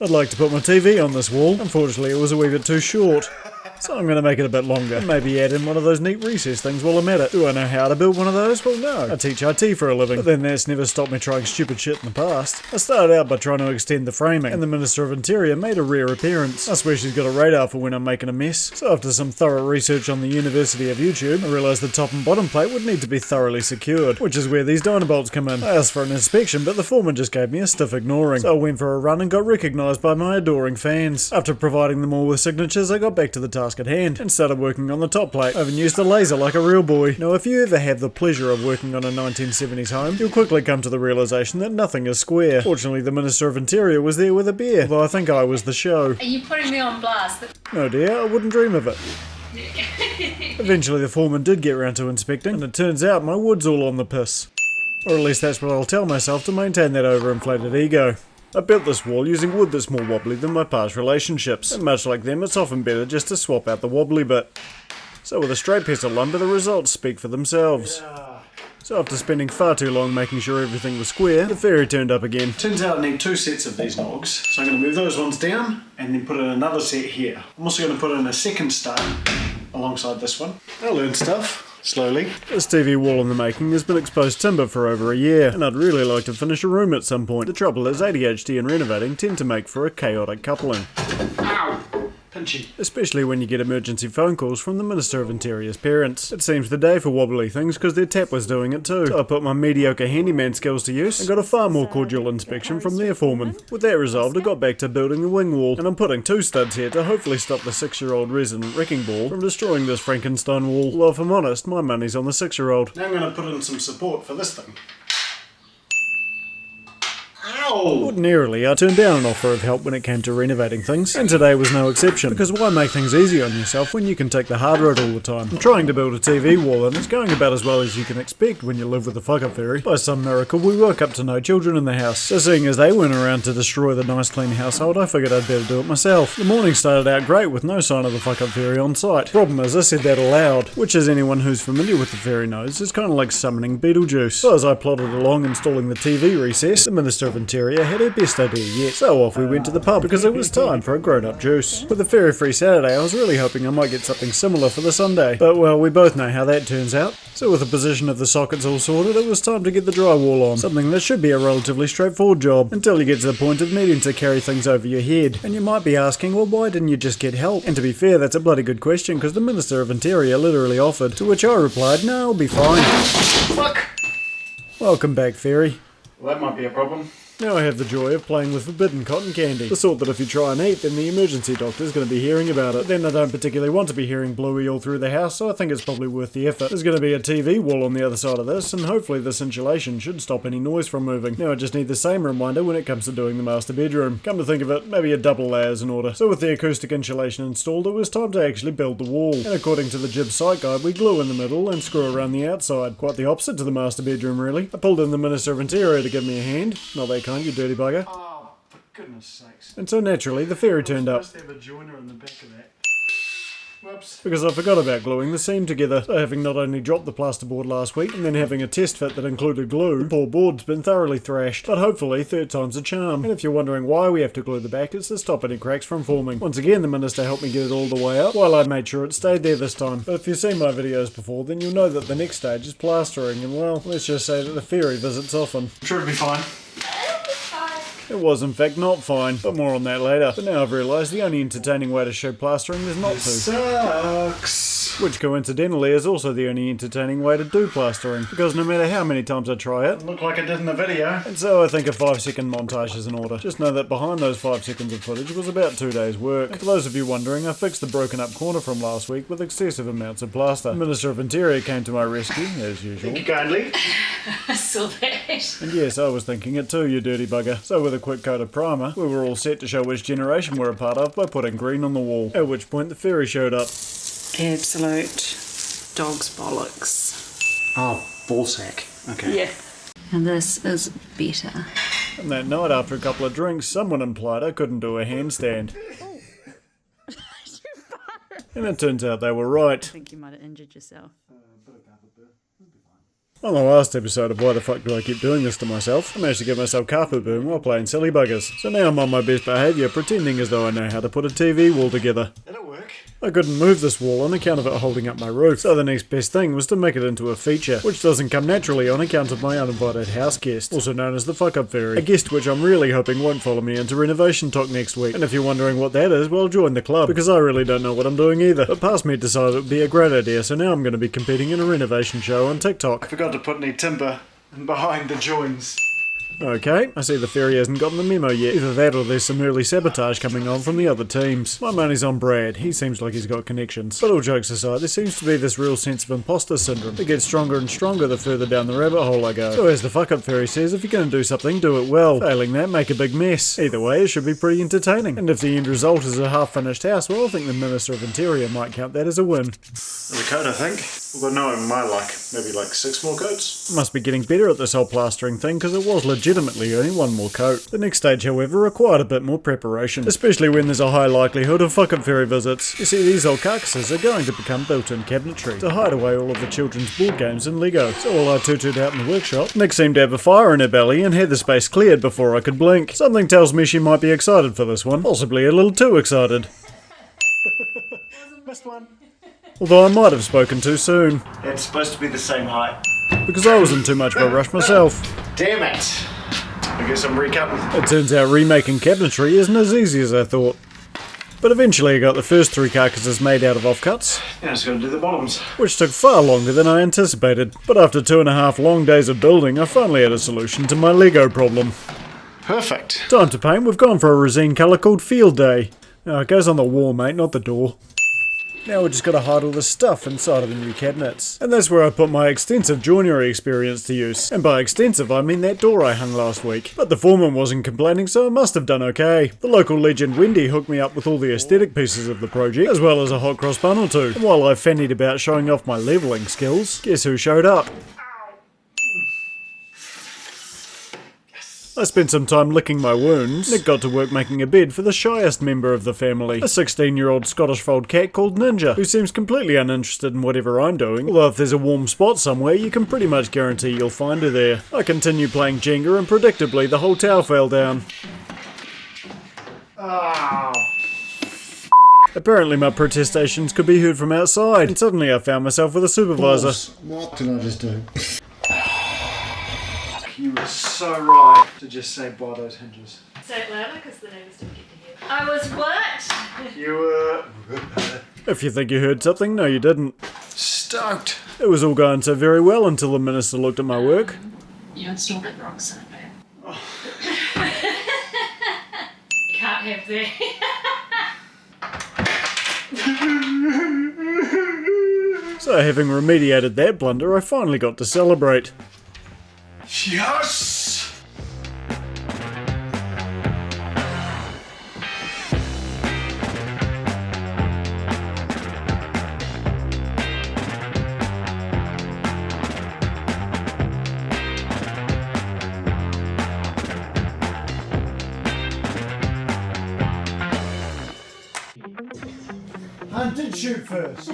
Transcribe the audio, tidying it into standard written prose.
I'd like to put my TV on this wall. Unfortunately, it was a wee bit too short. So I'm going to make it a bit longer, and maybe add in one of those neat recess things while I'm at it. Do I know how to build one of those? Well, no. I teach IT for a living, but then that's never stopped me trying stupid shit in the past. I started out by trying to extend the framing, and the Minister of Interior made a rare appearance. I swear she's got a radar for when I'm making a mess. So after some thorough research on the University of YouTube, I realised the top and bottom plate would need to be thoroughly secured, which is where these Dynabolts come in. I asked for an inspection, but the foreman just gave me a stiff ignoring. So I went for a run and got recognised by my adoring fans. After providing them all with signatures, I got back to the task at hand and started working on the top plate. I even used a laser like a real boy. Now, if you ever have the pleasure of working on a 1970s home, you'll quickly come to the realisation that nothing is square. Fortunately, the Minister of Interior was there with a beer, although I think I was the show. Are you putting me on blast? No dear, I wouldn't dream of it. Eventually the foreman did get round to inspecting, and it turns out my wood's all on the piss. Or at least that's what I'll tell myself to maintain that overinflated ego. I built this wall using wood that's more wobbly than my past relationships, and much like them, it's often better just to swap out the wobbly bit. So with a straight piece of lumber, the results speak for themselves. So after spending far too long making sure everything was square, the fairy turned up again. Turns out I need two sets of these logs, so I'm going to move those ones down, and then put in another set here. I'm also going to put in a second stud alongside this one. I learned stuff. Slowly. This TV wall in the making has been exposed timber for over a year, and I'd really like to finish a room at some point. The trouble is ADHD and renovating tend to make for a chaotic coupling. Ow! Pinchy. Especially when you get emergency phone calls from the Minister of Interior's parents. It seems the day for wobbly things because their tap was doing it too. So I put my mediocre handyman skills to use and got a far more cordial inspection from their foreman. With that resolved, I got back to building the wing wall, and I'm putting two studs here to hopefully stop the 6-year-old resident wrecking ball from destroying this Frankenstein wall. Although if I'm honest, my money's on the 6-year-old. Now I'm going to put in some support for this thing. Ordinarily, I turned down an offer of help when it came to renovating things, and today was no exception, because why make things easy on yourself when you can take the hard road all the time? I'm trying to build a TV wall, and it's going about as well as you can expect when you live with a fuck-up fairy. By some miracle, we woke up to no children in the house, so seeing as they weren't around to destroy the nice clean household, I figured I'd better do it myself. The morning started out great with no sign of the fuck-up fairy on site. Problem is, I said that aloud, which as anyone who's familiar with the fairy knows, is kind of like summoning Beetlejuice. So as I plodded along installing the TV recess, the Minister of Interior had her best idea yet. So off we went to the pub because it was time for a grown-up juice. With a fairy-free Saturday, I was really hoping I might get something similar for the Sunday. But well, we both know how that turns out. So with the position of the sockets all sorted, it was time to get the drywall on. Something that should be a relatively straightforward job, until you get to the point of needing to carry things over your head. And you might be asking, well, why didn't you just get help? And to be fair, that's a bloody good question, because the Minister of Interior literally offered. To which I replied, no, I'll be fine. Fuck! Welcome back, fairy. Well, that might be a problem. Now I have the joy of playing with forbidden cotton candy. The sort that if you try and eat, then the emergency doctor's going to be hearing about it. Then I don't particularly want to be hearing Bluey all through the house, so I think it's probably worth the effort. There's going to be a TV wall on the other side of this, and hopefully this insulation should stop any noise from moving. Now I just need the same reminder when it comes to doing the master bedroom. Come to think of it, maybe a double layer's in order. So with the acoustic insulation installed, it was time to actually build the wall. And according to the Jib site guide, we glue in the middle and screw around the outside. Quite the opposite to the master bedroom, really. I pulled in the Minister of Interior to give me a hand. Not that kind, you dirty bugger. Oh, for goodness sakes. And so naturally, the fairy turned up. Must have a joiner in the back of that. Whoops. Because I forgot about gluing the seam together. So having not only dropped the plasterboard last week, and then having a test fit that included glue, the poor board's been thoroughly thrashed. But hopefully, third time's a charm. And if you're wondering why we have to glue the back, it's to stop any cracks from forming. Once again, the Minister helped me get it all the way up, while I made sure it stayed there this time. But if you've seen my videos before, then you'll know that the next stage is plastering, and well, let's just say that the fairy visits often. I'm sure it'll be fine. It was in fact not fine, but more on that later. But now I've realised the only entertaining way to show plastering is not to. Sucks! Which coincidentally is also the only entertaining way to do plastering, because no matter how many times I try it, look like I did in the video. And so I think a 5-second montage is in order. Just know that behind those 5 seconds of footage was about 2 days work. And for those of you wondering, I fixed the broken up corner from last week with excessive amounts of plaster. The Minister of Interior came to my rescue, as usual. Thank you kindly. I saw that. And yes, I was thinking it too, you dirty bugger. So with a quick coat of primer, we were all set to show which generation we're a part of by putting green on the wall. At which point the fairy showed up. Absolute dog's bollocks. Oh, ballsack. Okay. Yeah. And this is better. And that night after a couple of drinks, someone implied I couldn't do a handstand. And it turns out they were right. I think you might have injured yourself. On the last episode of Why the Fuck Do I Keep Doing This to Myself, I managed to get myself carpet burn while playing silly buggers. So now I'm on my best behaviour, pretending as though I know how to put a TV wall together. That'll work. I couldn't move this wall on account of it holding up my roof, so the next best thing was to make it into a feature, which doesn't come naturally on account of my uninvited house guest, also known as the fuck-up fairy. A guest which I'm really hoping won't follow me into renovation talk next week. And if you're wondering what that is, well, join the club, because I really don't know what I'm doing either. But past me decided it would be a great idea, so now I'm going to be competing in a renovation show on TikTok. I forgot to put any timber behind the joins. Okay, I see the fairy hasn't gotten the memo yet. Either that or there's some early sabotage coming on from the other teams. My money's on Brad, he seems like he's got connections. But all jokes aside, there seems to be this real sense of imposter syndrome. It gets stronger and stronger the further down the rabbit hole I go. So as the fuck-up fairy says, if you're going to do something, do it well. Failing that, make a big mess. Either way, it should be pretty entertaining. And if the end result is a half-finished house, well, I think the Minister of Interior might count that as a win. There's a coat, I think. We've got no in my luck. Maybe like 6 more coats? Must be getting better at this whole plastering thing, because it was legitimately only one more coat. The next stage, however, required a bit more preparation, especially when there's a high likelihood of fuck-up fairy visits. You see, these old carcasses are going to become built-in cabinetry to hide away all of the children's board games and Lego. So while I tutored out in the workshop, Nick seemed to have a fire in her belly and had the space cleared before I could blink. Something tells me she might be excited for this one, possibly a little too excited. Missed one. Although I might have spoken too soon, It's supposed to be the same height. because I was in too much of a rush myself. Damn it! I guess I'm recutting. It turns out remaking cabinetry isn't as easy as I thought. But eventually I got the first 3 carcasses made out of offcuts, Now just gotta do the bottoms. which took far longer than I anticipated. But after 2.5 long days of building, I finally had a solution to my Lego problem. Perfect. Time to paint, we've gone for a resin colour called Field Day. It goes on the wall, mate, not the door. Now we've just got to hide all the stuff inside of the new cabinets. And that's where I put my extensive joinery experience to use. And by extensive, I mean that door I hung last week. But the foreman wasn't complaining, so I must have done okay. The local legend Wendy hooked me up with all the aesthetic pieces of the project, as well as a hot cross bun or two. And while I fannied about showing off my levelling skills, guess who showed up? I spent some time licking my wounds. Nick got to work making a bed for the shyest member of the family, a 16-year-old Scottish fold cat called Ninja, who seems completely uninterested in whatever I'm doing, although if there's a warm spot somewhere, you can pretty much guarantee you'll find her there. I continue playing Jenga and predictably the whole tower fell down. Oh. Apparently my protestations could be heard from outside, and suddenly I found myself with a supervisor. What did I just do? You were so right to just say by those hinges. Say it louder because the neighbours don't get to hear. I was what? You were If you think you heard something, no you didn't. stoked. It was all going so very well until the minister looked at my work. You installed it wrong, son, babe. You can't have that. So having remediated that blunder, I finally got to celebrate. Yes! I did shoot first.